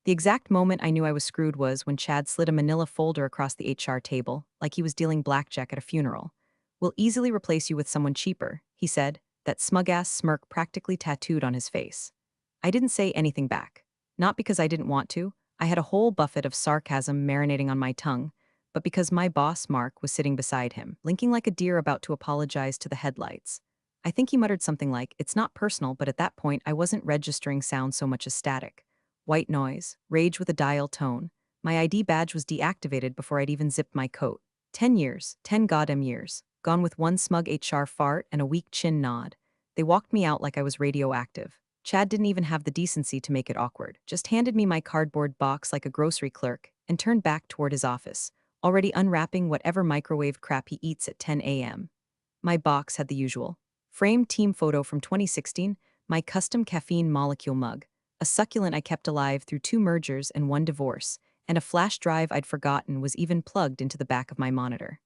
The exact moment I knew I was screwed was when Chad slid a manila folder across the HR table, like he was dealing blackjack at a funeral. "We'll easily replace you with someone cheaper," he said, that smug-ass smirk practically tattooed on his face. I didn't say anything back. Not because I didn't want to, I had a whole buffet of sarcasm marinating on my tongue, but because my boss, Mark, was sitting beside him, blinking like a deer about to apologize to the headlights. I think he muttered something like, "It's not personal," but at that point I wasn't registering sound so much as static. White noise, rage with a dial tone. My ID badge was deactivated before I'd even zipped my coat. 10 years, 10 goddamn years, gone with one smug HR fart and a weak chin nod. They walked me out like I was radioactive. Chad didn't even have the decency to make it awkward, just handed me my cardboard box like a grocery clerk and turned back toward his office, already unwrapping whatever microwave crap he eats at 10 a.m. My box had the usual framed team photo from 2016, my custom caffeine molecule mug, a succulent I kept alive through 2 mergers and 1 divorce, and a flash drive I'd forgotten was even plugged into the back of my monitor.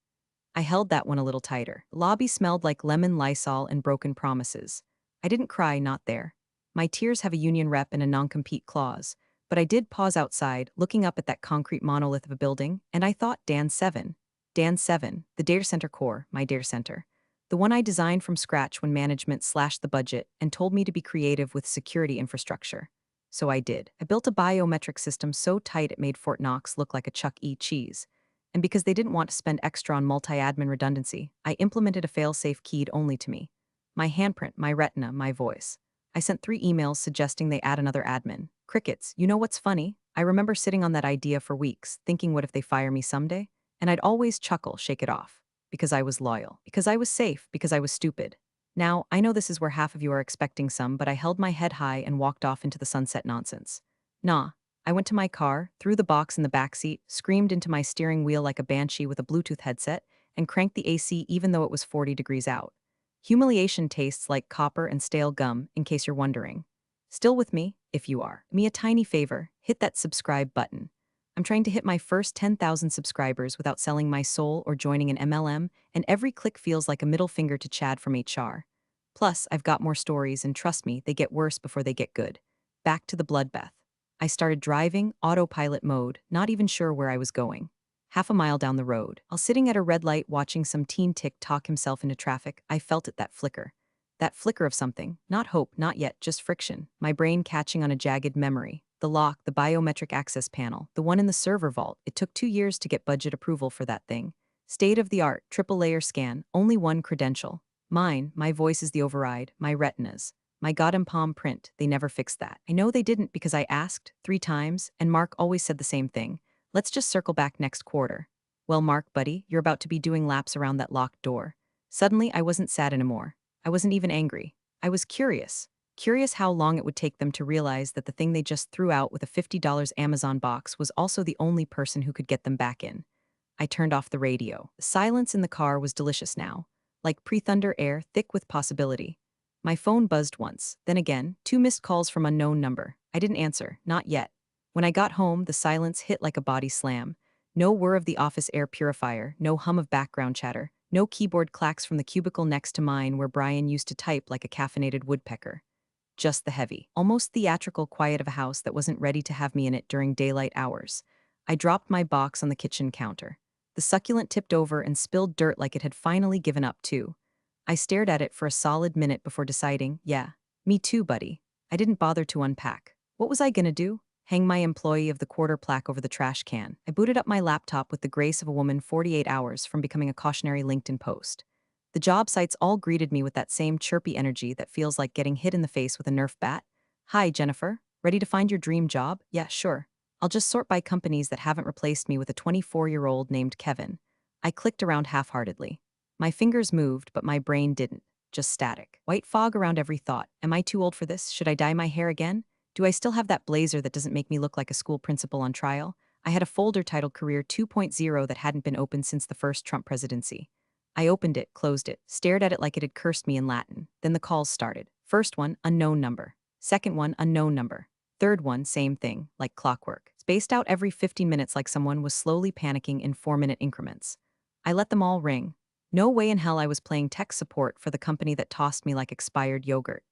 I held that one a little tighter. The lobby smelled like lemon Lysol and broken promises. I didn't cry, not there. My tears have a union rep and a non-compete clause, but I did pause outside, looking up at that concrete monolith of a building, and I thought Dan 7. Dan 7, the data center core, my data center. The one I designed from scratch when management slashed the budget and told me to be creative with security infrastructure. So I did. I built a biometric system so tight it made Fort Knox look like a Chuck E. Cheese. And because they didn't want to spend extra on multi-admin redundancy, I implemented a fail-safe keyed only to me. My handprint, my retina, my voice. I sent 3 emails suggesting they add another admin. Crickets. You know what's funny? I remember sitting on that idea for weeks, thinking what if they fire me someday? And I'd always chuckle, shake it off. Because I was loyal. Because I was safe. Because I was stupid. Now, I know this is where half of you are expecting some, but I held my head high and walked off into the sunset nonsense. Nah. I went to my car, threw the box in the backseat, screamed into my steering wheel like a banshee with a Bluetooth headset, and cranked the AC even though it was 40 degrees out. Humiliation tastes like copper and stale gum, in case you're wondering. Still with me, if you are. Me a tiny favor, hit that subscribe button. I'm trying to hit my first 10,000 subscribers without selling my soul or joining an MLM, and every click feels like a middle finger to Chad from HR. Plus, I've got more stories, and trust me, they get worse before they get good. Back to the bloodbath. I started driving, autopilot mode, not even sure where I was going. Half a mile down the road, while sitting at a red light watching some teen talk himself into traffic, I felt it, that flicker. That flicker of something, not hope, not yet, just friction, my brain catching on a jagged memory. The lock, the biometric access panel, the one in the server vault. It took 2 years to get budget approval for that thing. State of the art, triple layer scan, only one credential. Mine, my voice is the override, my retinas. My goddamn palm print, they never fixed that. I know they didn't because I asked 3 times, and Mark always said the same thing. Let's just circle back next quarter. Well, Mark, buddy, you're about to be doing laps around that locked door. Suddenly, I wasn't sad anymore. I wasn't even angry. I was curious. Curious how long it would take them to realize that the thing they just threw out with a $50 Amazon box was also the only person who could get them back in. I turned off the radio. The silence in the car was delicious now, like pre-thunder air thick with possibility. My phone buzzed once, then again, 2 missed calls from unknown number. I didn't answer, not yet. When I got home, the silence hit like a body slam. No whir of the office air purifier, no hum of background chatter, no keyboard clacks from the cubicle next to mine where Brian used to type like a caffeinated woodpecker. Just the heavy, almost theatrical quiet of a house that wasn't ready to have me in it during daylight hours. I dropped my box on the kitchen counter. The succulent tipped over and spilled dirt like it had finally given up too. I stared at it for a solid minute before deciding, yeah, me too, buddy. I didn't bother to unpack. What was I gonna do? Hang my employee of the quarter plaque over the trash can. I booted up my laptop with the grace of a woman 48 hours from becoming a cautionary LinkedIn post. The job sites all greeted me with that same chirpy energy that feels like getting hit in the face with a Nerf bat. "Hi, Jennifer. Ready to find your dream job? Yeah, sure. I'll just sort by companies that haven't replaced me with a 24-year-old named Kevin." I clicked around half-heartedly. My fingers moved, but my brain didn't. Just static. White fog around every thought. Am I too old for this? Should I dye my hair again? Do I still have that blazer that doesn't make me look like a school principal on trial? I had a folder titled Career 2.0 that hadn't been opened since the first Trump presidency. I opened it, closed it, stared at it like it had cursed me in Latin. Then the calls started. First one, unknown number. Second one, unknown number. Third one, same thing, like clockwork. Spaced out every 15 minutes like someone was slowly panicking in 4-minute increments. I let them all ring. No way in hell I was playing tech support for the company that tossed me like expired yogurt.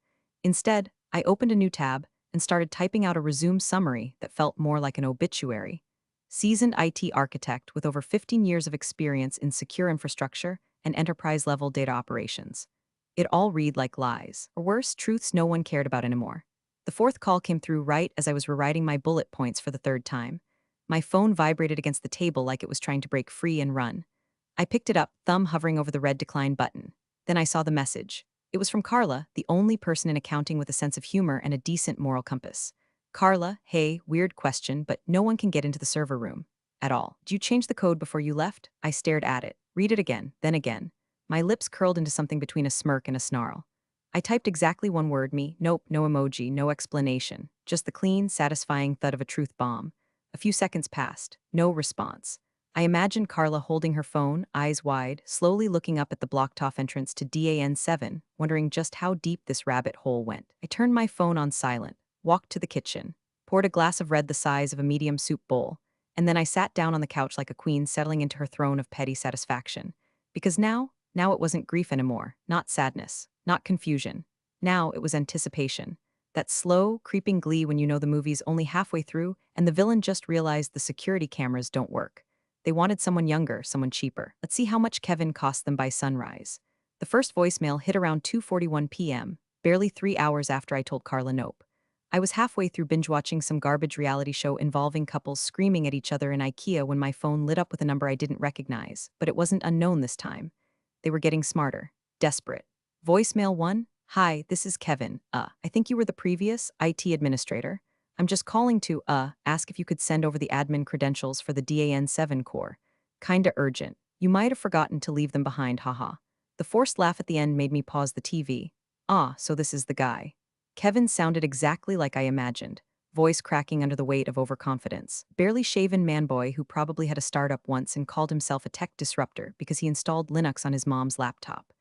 Instead, I opened a new tab, and started typing out a resume summary that felt more like an obituary. Seasoned IT architect with over 15 years of experience in secure infrastructure and enterprise-level data operations. It all read like lies, or worse, truths no one cared about anymore. The fourth call came through right as I was rewriting my bullet points for the third time. My phone vibrated against the table like it was trying to break free and run. I picked it up, thumb hovering over the red decline button. Then I saw the message. It was from Carla, the only person in accounting with a sense of humor and a decent moral compass. Carla, hey, weird question, but no one can get into the server room. At all. Did you change the code before you left? I stared at it. Read it again, then again. My lips curled into something between a smirk and a snarl. I typed exactly one word, me. Nope, no emoji, no explanation. Just the clean, satisfying thud of a truth bomb. A few seconds passed. No response. I imagined Carla holding her phone, eyes wide, slowly looking up at the blocked-off entrance to DAN7, wondering just how deep this rabbit hole went. I turned my phone on silent, walked to the kitchen, poured a glass of red the size of a medium soup bowl, and then I sat down on the couch like a queen settling into her throne of petty satisfaction. Because now it wasn't grief anymore, not sadness, not confusion. Now it was anticipation. That slow, creeping glee when you know the movie's only halfway through and the villain just realized the security cameras don't work. They wanted someone younger, someone cheaper. Let's see how much Kevin cost them by sunrise. The first voicemail hit around 2:41 p.m., barely 3 hours after I told Carla nope. I was halfway through binge-watching some garbage reality show involving couples screaming at each other in IKEA when my phone lit up with a number I didn't recognize, but it wasn't unknown this time. They were getting smarter, desperate. Voicemail 1, hi, this is Kevin. I think you were the previous IT administrator. I'm just calling to, ask if you could send over the admin credentials for the DAN7 core. Kinda urgent. You might have forgotten to leave them behind, haha. The forced laugh at the end made me pause the TV. So this is the guy. Kevin sounded exactly like I imagined, voice cracking under the weight of overconfidence. Barely shaven man-boy who probably had a startup once and called himself a tech disruptor because he installed Linux on his mom's laptop.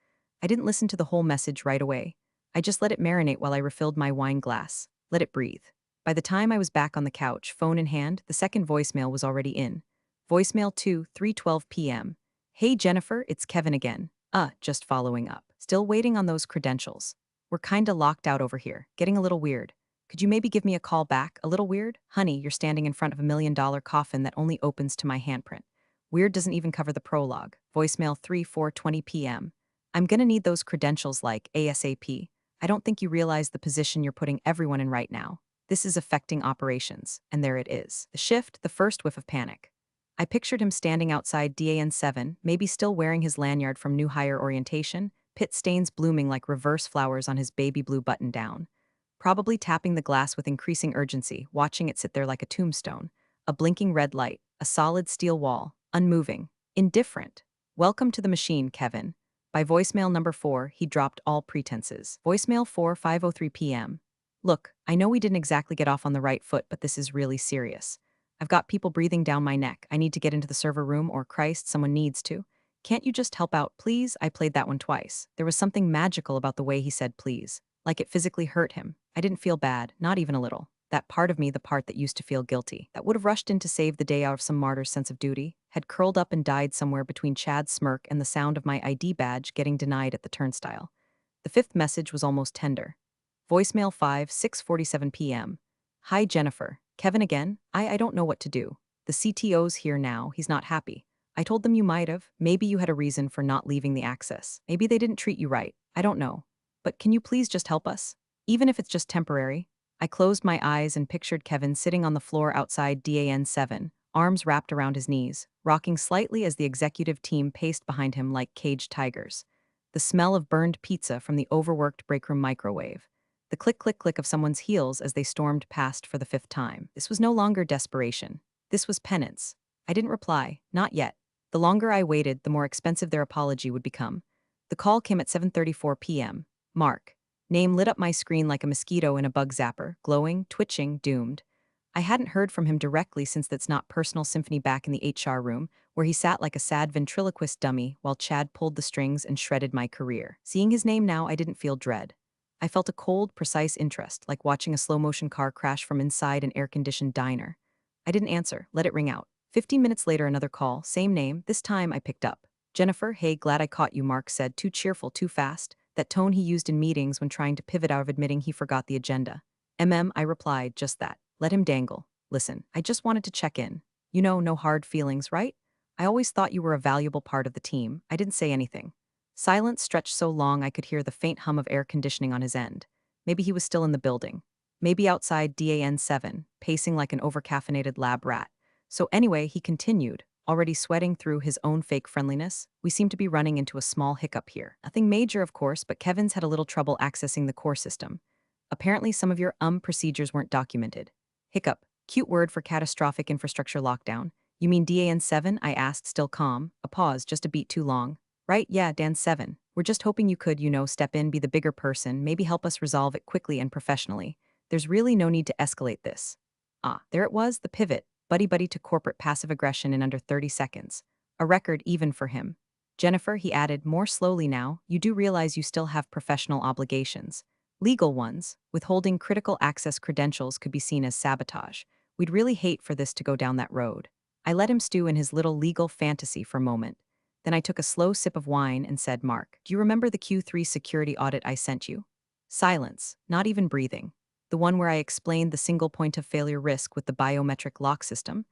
I didn't listen to the whole message right away. I just let it marinate while I refilled my wine glass. Let it breathe. By the time I was back on the couch, phone in hand, the second voicemail was already in. Voicemail 2, 3:12 p.m. Hey Jennifer, it's Kevin again. Just following up. Still waiting on those credentials. We're kinda locked out over here, getting a little weird. Could you maybe give me a call back? A little weird? Honey, you're standing in front of $1 million coffin that only opens to my handprint. Weird doesn't even cover the prologue. Voicemail 3, 4:20 p.m. I'm gonna need those credentials like ASAP. I don't think you realize the position you're putting everyone in right now. This is affecting operations, and there it is. The shift, the first whiff of panic. I pictured him standing outside DAN7, maybe still wearing his lanyard from new hire orientation, pit stains blooming like reverse flowers on his baby blue button-down. Probably tapping the glass with increasing urgency, watching it sit there like a tombstone. A blinking red light, a solid steel wall, unmoving, indifferent. Welcome to the machine, Kevin. By voicemail number 4, he dropped all pretenses. Voicemail 4, 5:03 p.m. Look, I know we didn't exactly get off on the right foot, but this is really serious. I've got people breathing down my neck. I need to get into the server room, or Christ, someone needs to. Can't you just help out, please? I played that one twice. There was something magical about the way he said please. Like it physically hurt him. I didn't feel bad, not even a little. That part of me, the part that used to feel guilty, that would have rushed in to save the day out of some martyr's sense of duty, had curled up and died somewhere between Chad's smirk and the sound of my ID badge getting denied at the turnstile. The fifth message was almost tender. Voicemail 5, 6:47 p.m. Hi Jennifer. Kevin again? I don't know what to do. The CTO's here now, he's not happy. I told them you might have. Maybe you had a reason for not leaving the access. Maybe they didn't treat you right. I don't know. But can you please just help us? Even if it's just temporary. I closed my eyes and pictured Kevin sitting on the floor outside DAN7, arms wrapped around his knees, rocking slightly as the executive team paced behind him like caged tigers. The smell of burned pizza from the overworked breakroom microwave. The click-click-click of someone's heels as they stormed past for the 5th time. This was no longer desperation. This was penance. I didn't reply, not yet. The longer I waited, the more expensive their apology would become. The call came at 7:34 p.m. Mark. Name lit up my screen like a mosquito in a bug zapper, glowing, twitching, doomed. I hadn't heard from him directly since That's Not Personal Symphony back in the HR room, where he sat like a sad ventriloquist dummy while Chad pulled the strings and shredded my career. Seeing his name now, I didn't feel dread. I felt a cold, precise interest, like watching a slow-motion car crash from inside an air-conditioned diner. I didn't answer, let it ring out. 15 minutes later, another call, same name, this time I picked up. Jennifer, hey, glad I caught you, Mark said, too cheerful, too fast, that tone he used in meetings when trying to pivot out of admitting he forgot the agenda. I replied, just that. Let him dangle. Listen, I just wanted to check in. You know, no hard feelings, right? I always thought you were a valuable part of the team. I didn't say anything. Silence stretched so long I could hear the faint hum of air conditioning on his end. Maybe he was still in the building. Maybe outside DAN7, pacing like an overcaffeinated lab rat. So anyway, he continued, already sweating through his own fake friendliness. We seem to be running into a small hiccup here. Nothing major, of course, but Kevin's had a little trouble accessing the core system. Apparently, some of your procedures weren't documented. Hiccup, cute word for catastrophic infrastructure lockdown. You mean DAN7? I asked, still calm. A pause, just a beat too long. Right, yeah, Dan7. We're just hoping you could, step in, be the bigger person, maybe help us resolve it quickly and professionally. There's really no need to escalate this. Ah, there it was, the pivot. Buddy to corporate passive aggression in under 30 seconds. A record even for him. Jennifer, he added, more slowly now, you do realize you still have professional obligations. Legal ones. Withholding critical access credentials could be seen as sabotage. We'd really hate for this to go down that road. I let him stew in his little legal fantasy for a moment. Then I took a slow sip of wine and said, Mark, do you remember the Q3 security audit I sent you? Silence, not even breathing. The one where I explained the single point of failure risk with the biometric lock system.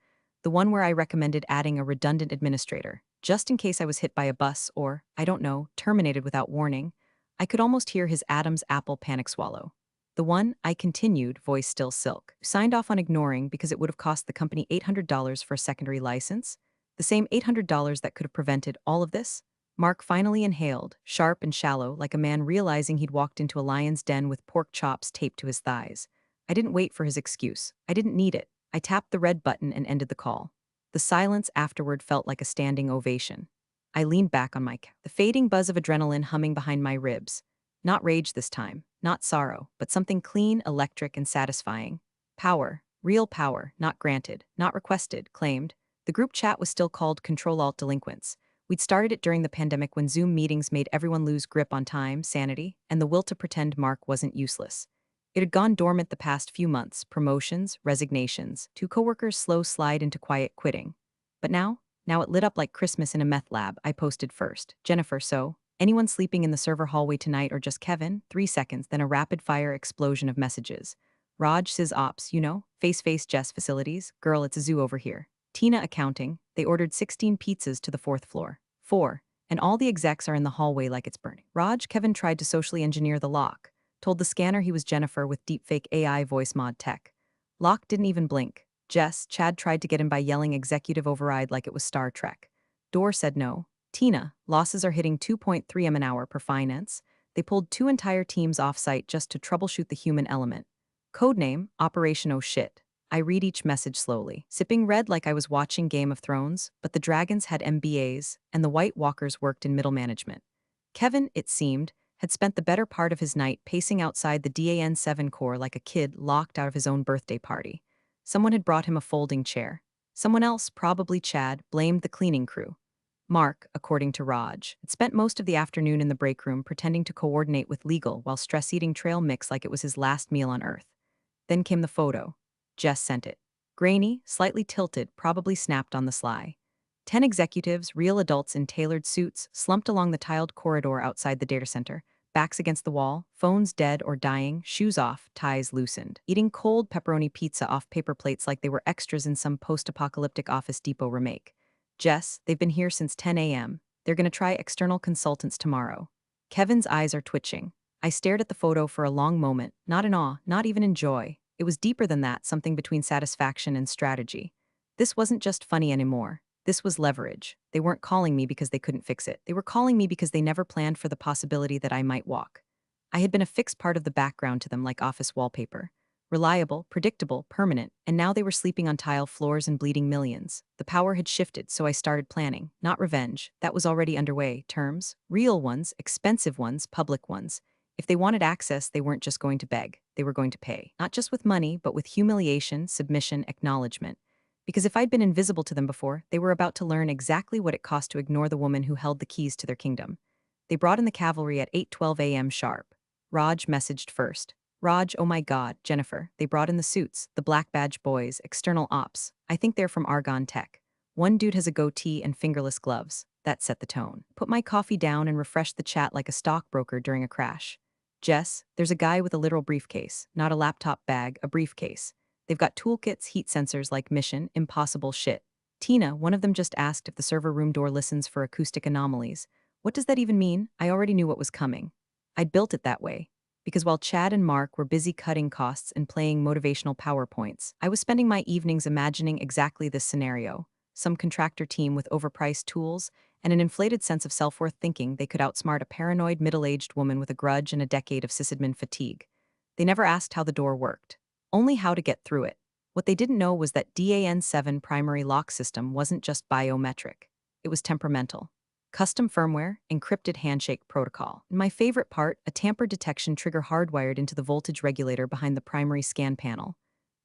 The one where I recommended adding a redundant administrator, just in case I was hit by a bus or, I don't know, terminated without warning. I could almost hear his Adam's apple panic swallow. The one, I continued, voice still silk, signed off on ignoring because it would have cost the company $800 for a secondary license. The same $800 that could have prevented all of this? Mark finally inhaled, sharp and shallow, like a man realizing he'd walked into a lion's den with pork chops taped to his thighs. I didn't wait for his excuse. I didn't need it. I tapped the red button and ended the call. The silence afterward felt like a standing ovation. I leaned back on my couch, the fading buzz of adrenaline humming behind my ribs. Not rage this time, not sorrow, but something clean, electric, and satisfying. Power, real power, not granted, not requested, claimed. The group chat was still called Control-Alt-Delinquents. We'd started it during the pandemic when Zoom meetings made everyone lose grip on time, sanity, and the will to pretend Mark wasn't useless. It had gone dormant the past few months, promotions, resignations, 2 coworkers' slow slide into quiet quitting. But now it lit up like Christmas in a meth lab. I posted first. Jennifer, so, anyone sleeping in the server hallway tonight or just Kevin? 3 seconds, then a rapid-fire explosion of messages. Raj, Sis Ops, face Jess Facilities. Girl, it's a zoo over here. Tina accounting, they ordered 16 pizzas to the 4th floor. 4. And all the execs are in the hallway like it's burning. Raj, Kevin tried to socially engineer the lock. Told the scanner he was Jennifer with deepfake AI voice mod tech. Lock didn't even blink. Jess, Chad tried to get him by yelling executive override like it was Star Trek. Door said no. Tina, losses are hitting 2.3 M an hour per finance. They pulled 2 entire teams off-site just to troubleshoot the human element. Codename, Operation Oh Shit. I read each message slowly, sipping red like I was watching Game of Thrones, but the dragons had MBAs, and the White Walkers worked in middle management. Kevin, it seemed, had spent the better part of his night pacing outside the DAN7 core like a kid locked out of his own birthday party. Someone had brought him a folding chair. Someone else, probably Chad, blamed the cleaning crew. Mark, according to Raj, had spent most of the afternoon in the break room pretending to coordinate with legal while stress-eating trail mix like it was his last meal on Earth. Then came the photo. Jess sent it. Grainy, slightly tilted, probably snapped on the sly. 10 executives, real adults in tailored suits, slumped along the tiled corridor outside the data center, backs against the wall, phones dead or dying, shoes off, ties loosened, eating cold pepperoni pizza off paper plates like they were extras in some post-apocalyptic Office Depot remake. Jess, they've been here since 10 a.m. They're gonna try external consultants tomorrow. Kevin's eyes are twitching. I stared at the photo for a long moment, not in awe, not even in joy. It was deeper than that, something between satisfaction and strategy. This wasn't just funny anymore. This was leverage. They weren't calling me because they couldn't fix it. They were calling me because they never planned for the possibility that I might walk. I had been a fixed part of the background to them like office wallpaper. Reliable, predictable, permanent, and now they were sleeping on tile floors and bleeding millions. The power had shifted, so I started planning. Not revenge. That was already underway. Terms. Real ones, expensive ones, public ones. If they wanted access, they weren't just going to beg. They were going to pay. Not just with money, but with humiliation, submission, acknowledgement. Because if I'd been invisible to them before, they were about to learn exactly what it cost to ignore the woman who held the keys to their kingdom. They brought in the cavalry at 8:12 a.m. sharp. Raj messaged first. Raj, oh my god, Jennifer, they brought in the suits, the black badge boys, external ops. I think they're from Argon Tech. One dude has a goatee and fingerless gloves. That set the tone. Put my coffee down and refreshed the chat like a stockbroker during a crash. Jess, there's a guy with a literal briefcase, not a laptop bag, a briefcase. They've got toolkits, heat sensors like Mission Impossible shit. Tina, one of them just asked if the server room door listens for acoustic anomalies. What does that even mean? I already knew what was coming. I'd built it that way. Because while Chad and Mark were busy cutting costs and playing motivational PowerPoints, I was spending my evenings imagining exactly this scenario. Some contractor team with overpriced tools and an inflated sense of self-worth thinking they could outsmart a paranoid middle-aged woman with a grudge and a decade of sysadmin fatigue. They never asked how the door worked, only how to get through it. What they didn't know was that DAN7 primary lock system wasn't just biometric. It was temperamental. Custom firmware, encrypted handshake protocol. And my favorite part, a tamper detection trigger hardwired into the voltage regulator behind the primary scan panel.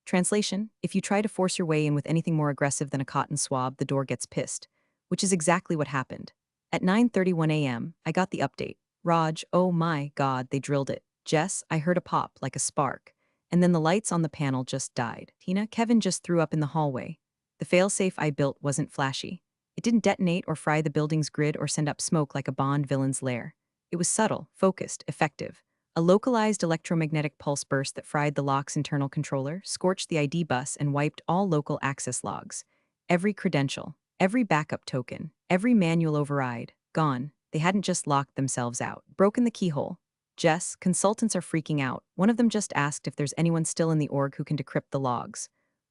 Translation, if you try to force your way in with anything more aggressive than a cotton swab, the door gets pissed. Which is exactly what happened. At 9:31 a.m., I got the update. Raj, oh my god, they drilled it. Jess, I heard a pop, like a spark. And then the lights on the panel just died. Tina, Kevin just threw up in the hallway. The failsafe I built wasn't flashy. It didn't detonate or fry the building's grid or send up smoke like a Bond villain's lair. It was subtle, focused, effective. A localized electromagnetic pulse burst that fried the lock's internal controller, scorched the ID bus, and wiped all local access logs. Every credential, every backup token, every manual override, gone. They hadn't just locked themselves out, broken the keyhole. Jess, consultants are freaking out. One of them just asked if there's anyone still in the org who can decrypt the logs.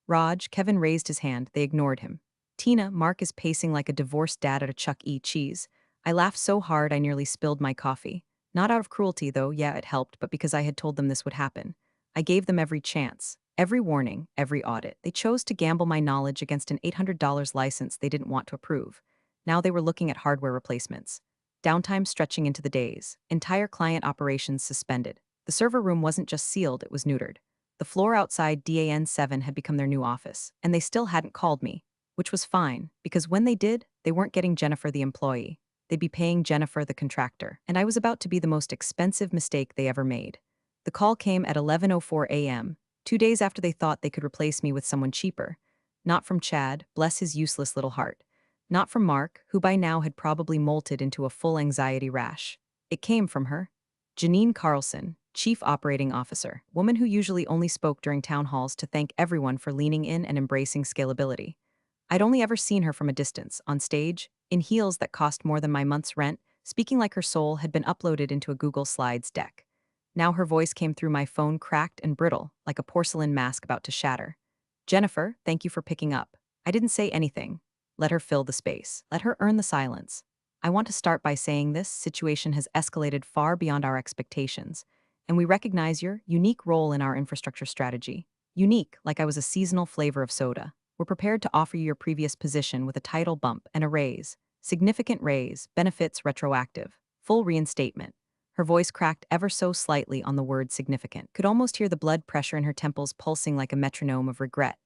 Raj, Kevin raised his hand. They ignored him. Tina, Mark is pacing like a divorced dad at a Chuck E. Cheese. I laughed so hard I nearly spilled my coffee. Not out of cruelty, though, yeah, it helped, but because I had told them this would happen. I gave them every chance, every warning, every audit. They chose to gamble my knowledge against an $800 license they didn't want to approve. Now they were looking at hardware replacements. Downtime stretching into the days. Entire client operations suspended. The server room wasn't just sealed, it was neutered. The floor outside DAN7 had become their new office, and they still hadn't called me, which was fine, because when they did, they weren't getting Jennifer the employee. They'd be paying Jennifer the contractor, and I was about to be the most expensive mistake they ever made. The call came at 11:04 a.m., 2 days after they thought they could replace me with someone cheaper. Not from Chad, bless his useless little heart. Not from Mark, who by now had probably molted into a full anxiety rash. It came from her. Janine Carlson, Chief Operating Officer, woman who usually only spoke during town halls to thank everyone for leaning in and embracing scalability. I'd only ever seen her from a distance, on stage, in heels that cost more than my month's rent, speaking like her soul had been uploaded into a Google Slides deck. Now her voice came through my phone cracked and brittle, like a porcelain mask about to shatter. Jennifer, thank you for picking up. I didn't say anything. Let her fill the space. Let her earn the silence. I want to start by saying this situation has escalated far beyond our expectations, and we recognize your unique role in our infrastructure strategy. Unique, like I was a seasonal flavor of soda. We're prepared to offer you your previous position with a title bump and a raise. Significant raise, benefits retroactive, full reinstatement. Her voice cracked ever so slightly on the word significant. Could almost hear the blood pressure in her temples pulsing like a metronome of regret.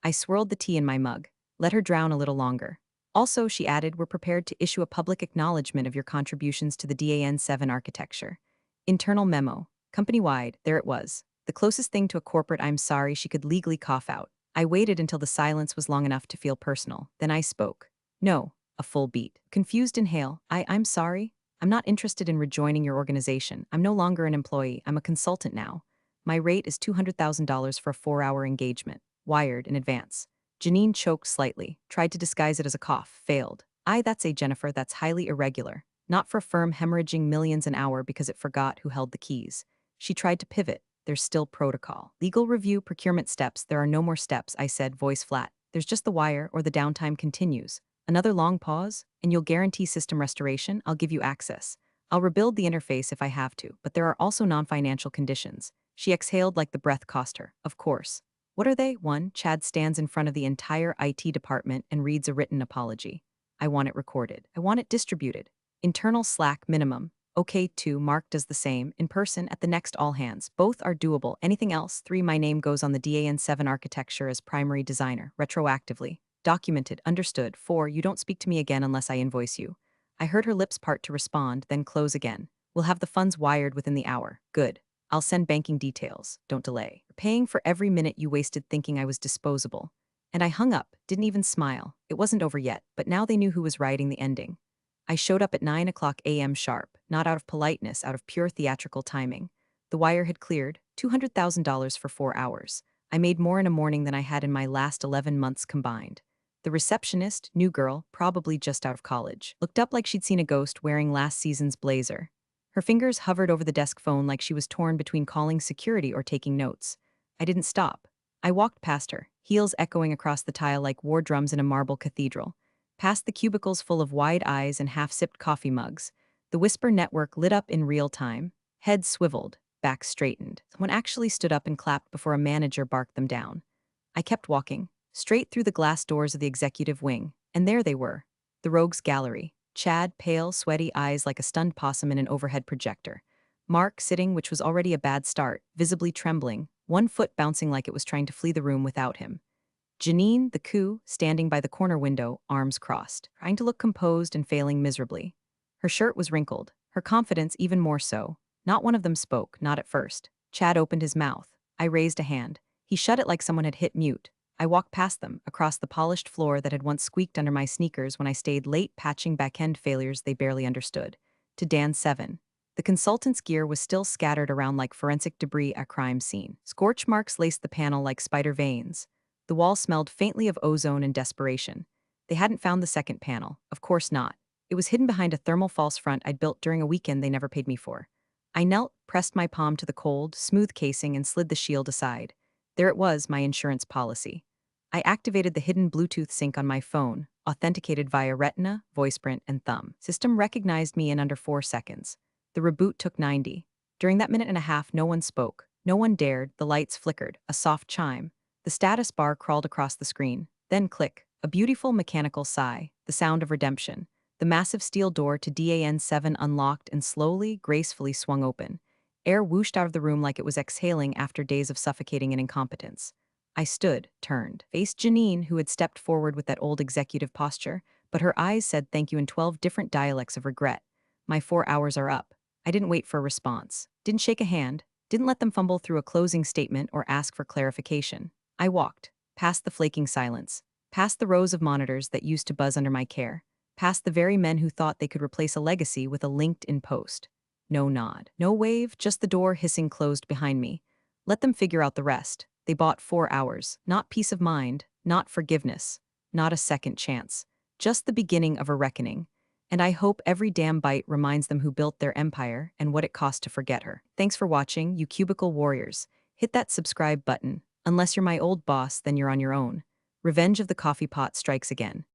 I swirled the tea in my mug. Let her drown a little longer. Also, she added, we're prepared to issue a public acknowledgement of your contributions to the DAN7 architecture. Internal memo. Company-wide, there it was. The closest thing to a corporate I'm sorry she could legally cough out. I waited until the silence was long enough to feel personal. Then I spoke. No, a full beat. Confused inhale. I'm sorry. I'm not interested in rejoining your organization. I'm no longer an employee. I'm a consultant now. My rate is $200,000 for a 4-hour engagement. Wired in advance. Janine choked slightly, tried to disguise it as a cough, failed. That's a Jennifer, that's highly irregular. Not for a firm hemorrhaging millions an hour because it forgot who held the keys. She tried to pivot. There's still protocol. Legal review, procurement steps. There are no more steps, I said, voice flat. There's just the wire or the downtime continues. Another long pause, and you'll guarantee system restoration. I'll give you access. I'll rebuild the interface if I have to, but there are also non-financial conditions. She exhaled like the breath cost her. Of course. What are they? 1. Chad stands in front of the entire IT department and reads a written apology. I want it recorded. I want it distributed. Internal Slack minimum. Okay. 2. Mark does the same, in person at the next all hands. Both are doable. Anything else? 3. My name goes on the DAN7 architecture as primary designer, retroactively. Documented, understood. 4. You don't speak to me again unless I invoice you. I heard her lips part to respond, then close again. We'll have the funds wired within the hour. Good. I'll send banking details. Don't delay. You're paying for every minute you wasted thinking I was disposable. And I hung up, didn't even smile. It wasn't over yet, but now they knew who was writing the ending. I showed up at 9 o'clock a.m. sharp, not out of politeness, out of pure theatrical timing. The wire had cleared, $200,000 for 4 hours. I made more in a morning than I had in my last 11 months combined. The receptionist, new girl, probably just out of college, looked up like she'd seen a ghost wearing last season's blazer. Her fingers hovered over the desk phone like she was torn between calling security or taking notes. I didn't stop. I walked past her, heels echoing across the tile like war drums in a marble cathedral. Past the cubicles full of wide eyes and half-sipped coffee mugs. The whisper network lit up in real time. Heads swiveled, backs straightened. Someone actually stood up and clapped before a manager barked them down. I kept walking, straight through the glass doors of the executive wing, and there they were. The rogues gallery. Chad, pale, sweaty eyes like a stunned possum in an overhead projector. Mark, sitting, which was already a bad start, visibly trembling, one foot bouncing like it was trying to flee the room without him. Janine, the coup, standing by the corner window, arms crossed, trying to look composed and failing miserably. Her shirt was wrinkled, her confidence even more so. Not one of them spoke, not at first. Chad opened his mouth. I raised a hand. He shut it like someone had hit mute. I walked past them, across the polished floor that had once squeaked under my sneakers when I stayed late patching back-end failures they barely understood, to Dan 7. The consultant's gear was still scattered around like forensic debris at a crime scene. Scorch marks laced the panel like spider veins. The wall smelled faintly of ozone and desperation. They hadn't found the second panel. Of course not. It was hidden behind a thermal false front I'd built during a weekend they never paid me for. I knelt, pressed my palm to the cold, smooth casing and slid the shield aside. There it was, my insurance policy. I activated the hidden Bluetooth sync on my phone, authenticated via Retina, VoicePrint, and Thumb. System recognized me in under 4 seconds. The reboot took 90. During that minute and a half, no one spoke. No one dared. The lights flickered, a soft chime. The status bar crawled across the screen. Then click, a beautiful mechanical sigh, the sound of redemption. The massive steel door to DAN 7 unlocked and slowly, gracefully swung open. Air whooshed out of the room like it was exhaling after days of suffocating and incompetence. I stood, turned, faced Janine, who had stepped forward with that old executive posture, but her eyes said thank you in 12 different dialects of regret. My 4 hours are up. I didn't wait for a response, didn't shake a hand, didn't let them fumble through a closing statement or ask for clarification. I walked, past the flaking silence, past the rows of monitors that used to buzz under my care, past the very men who thought they could replace a legacy with a LinkedIn post. No nod, no wave, just the door hissing closed behind me. Let them figure out the rest. They bought 4 hours, not peace of mind, not forgiveness, not a second chance, just the beginning of a reckoning. And I hope every damn bite reminds them who built their empire and what it cost to forget her. Thanks for watching, you cubicle warriors. Hit that subscribe button. Unless you're my old boss, then you're on your own. Revenge of the coffee pot strikes again.